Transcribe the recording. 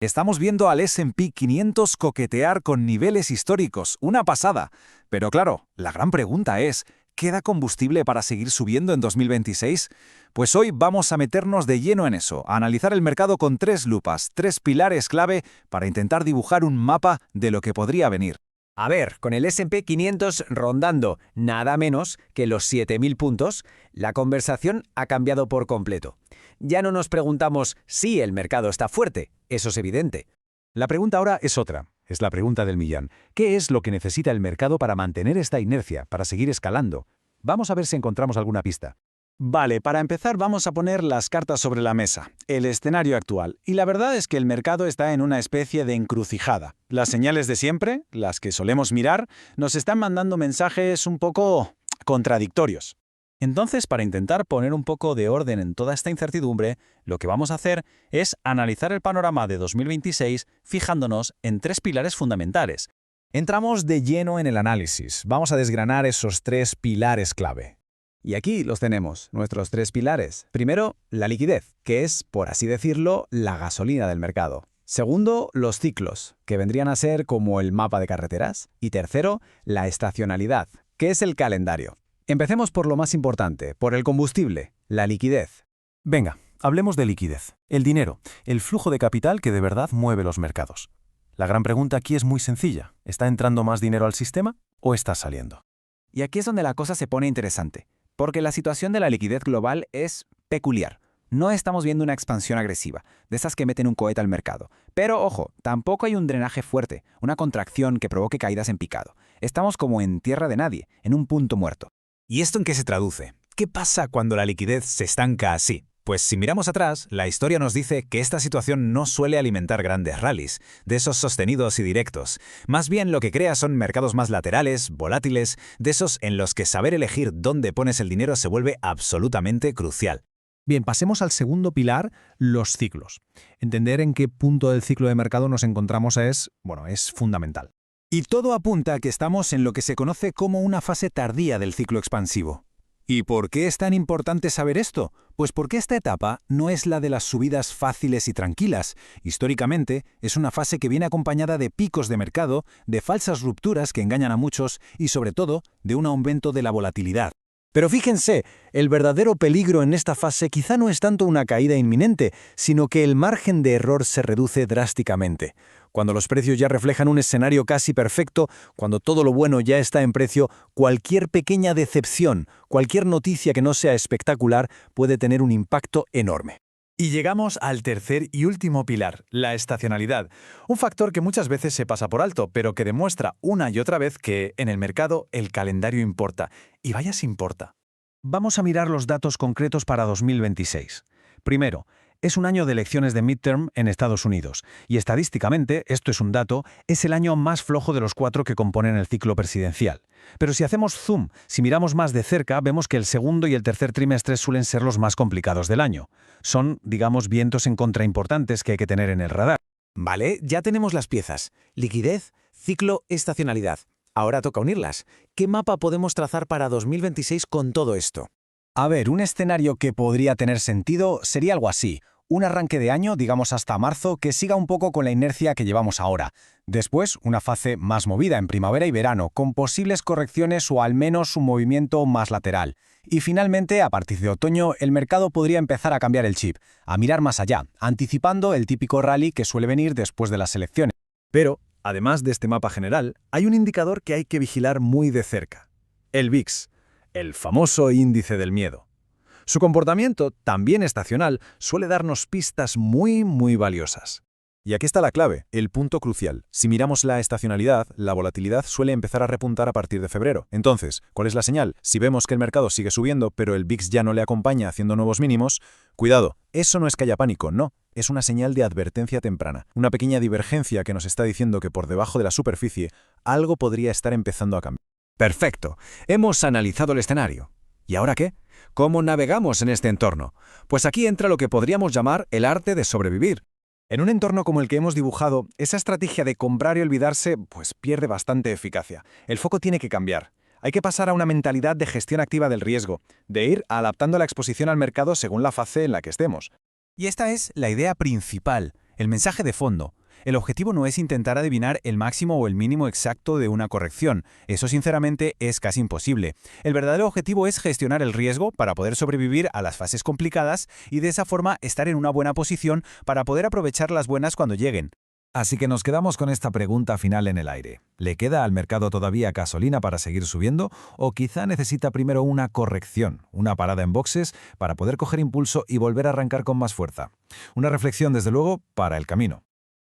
Estamos viendo al S&P 500 coquetear con niveles históricos, una pasada. Pero claro, la gran pregunta es, ¿queda combustible para seguir subiendo en 2026? Pues hoy vamos a meternos de lleno en eso, a analizar el mercado con tres lupas, tres pilares clave para intentar dibujar un mapa de lo que podría venir. A ver, con el S&P 500 rondando nada menos que los 7.000 puntos, la conversación ha cambiado por completo. Ya no nos preguntamos si el mercado está fuerte, eso es evidente. La pregunta ahora es otra, es la pregunta del millón. ¿Qué es lo que necesita el mercado para mantener esta inercia, para seguir escalando? Vamos a ver si encontramos alguna pista. Vale, para empezar vamos a poner las cartas sobre la mesa, el escenario actual. Y la verdad es que el mercado está en una especie de encrucijada. Las señales de siempre, las que solemos mirar, nos están mandando mensajes un poco contradictorios. Entonces, para intentar poner un poco de orden en toda esta incertidumbre, lo que vamos a hacer es analizar el panorama de 2026 fijándonos en tres pilares fundamentales. Entramos de lleno en el análisis. Vamos a desgranar esos tres pilares clave. Y aquí los tenemos, nuestros tres pilares. Primero, la liquidez, que es, por así decirlo, la gasolina del mercado. Segundo, los ciclos, que vendrían a ser como el mapa de carreteras. Y tercero, la estacionalidad, que es el calendario. Empecemos por lo más importante, por el combustible, la liquidez. Venga, hablemos de liquidez, el dinero, el flujo de capital que de verdad mueve los mercados. La gran pregunta aquí es muy sencilla. ¿Está entrando más dinero al sistema o está saliendo? Y aquí es donde la cosa se pone interesante, porque la situación de la liquidez global es peculiar. No estamos viendo una expansión agresiva, de esas que meten un cohete al mercado. Pero ojo, tampoco hay un drenaje fuerte, una contracción que provoque caídas en picado. Estamos como en tierra de nadie, en un punto muerto. ¿Y esto en qué se traduce? ¿Qué pasa cuando la liquidez se estanca así? Pues si miramos atrás, la historia nos dice que esta situación no suele alimentar grandes rallies, de esos sostenidos y directos. Más bien lo que crea son mercados más laterales, volátiles, de esos en los que saber elegir dónde pones el dinero se vuelve absolutamente crucial. Bien, pasemos al segundo pilar, los ciclos. Entender en qué punto del ciclo de mercado nos encontramos es fundamental. Y todo apunta a que estamos en lo que se conoce como una fase tardía del ciclo expansivo. ¿Y por qué es tan importante saber esto? Pues porque esta etapa no es la de las subidas fáciles y tranquilas. Históricamente, es una fase que viene acompañada de picos de mercado, de falsas rupturas que engañan a muchos y, sobre todo, de un aumento de la volatilidad. Pero fíjense, el verdadero peligro en esta fase quizá no es tanto una caída inminente, sino que el margen de error se reduce drásticamente. Cuando los precios ya reflejan un escenario casi perfecto, cuando todo lo bueno ya está en precio, cualquier pequeña decepción, cualquier noticia que no sea espectacular puede tener un impacto enorme. Y llegamos al tercer y último pilar, la estacionalidad. Un factor que muchas veces se pasa por alto, pero que demuestra una y otra vez que, en el mercado, el calendario importa. Y vaya si importa. Vamos a mirar los datos concretos para 2026. Primero, es un año de elecciones de midterm en Estados Unidos, y estadísticamente, esto es un dato, es el año más flojo de los 4 que componen el ciclo presidencial. Pero si hacemos zoom, si miramos más de cerca, vemos que el segundo y el tercer trimestre suelen ser los más complicados del año. Son, digamos, vientos en contra importantes que hay que tener en el radar. Vale, ya tenemos las piezas. Liquidez, ciclo, estacionalidad. Ahora toca unirlas. ¿Qué mapa podemos trazar para 2026 con todo esto? A ver, un escenario que podría tener sentido sería algo así. Un arranque de año, digamos hasta marzo, que siga un poco con la inercia que llevamos ahora. Después, una fase más movida en primavera y verano, con posibles correcciones o al menos un movimiento más lateral. Y finalmente, a partir de otoño, el mercado podría empezar a cambiar el chip, a mirar más allá, anticipando el típico rally que suele venir después de las elecciones. Pero, además de este mapa general, hay un indicador que hay que vigilar muy de cerca. El VIX, el famoso índice del miedo. Su comportamiento, también estacional, suele darnos pistas muy valiosas. Y aquí está la clave, el punto crucial. Si miramos la estacionalidad, la volatilidad suele empezar a repuntar a partir de febrero. Entonces, ¿cuál es la señal? Si vemos que el mercado sigue subiendo, pero el VIX ya no le acompaña haciendo nuevos mínimos, cuidado, eso no es que haya pánico, no. Es una señal de advertencia temprana. Una pequeña divergencia que nos está diciendo que por debajo de la superficie, algo podría estar empezando a cambiar. Perfecto, hemos analizado el escenario. ¿Y ahora qué? ¿Cómo navegamos en este entorno? Pues aquí entra lo que podríamos llamar el arte de sobrevivir. En un entorno como el que hemos dibujado, esa estrategia de comprar y olvidarse, pues pierde bastante eficacia. El foco tiene que cambiar. Hay que pasar a una mentalidad de gestión activa del riesgo, de ir adaptando la exposición al mercado según la fase en la que estemos. Y esta es la idea principal. El mensaje de fondo. El objetivo no es intentar adivinar el máximo o el mínimo exacto de una corrección. Eso sinceramente es casi imposible. El verdadero objetivo es gestionar el riesgo para poder sobrevivir a las fases complicadas y de esa forma estar en una buena posición para poder aprovechar las buenas cuando lleguen. Así que nos quedamos con esta pregunta final en el aire. ¿Le queda al mercado todavía gasolina para seguir subiendo o quizá necesita primero una corrección, una parada en boxes para poder coger impulso y volver a arrancar con más fuerza? Una reflexión, desde luego, para el camino.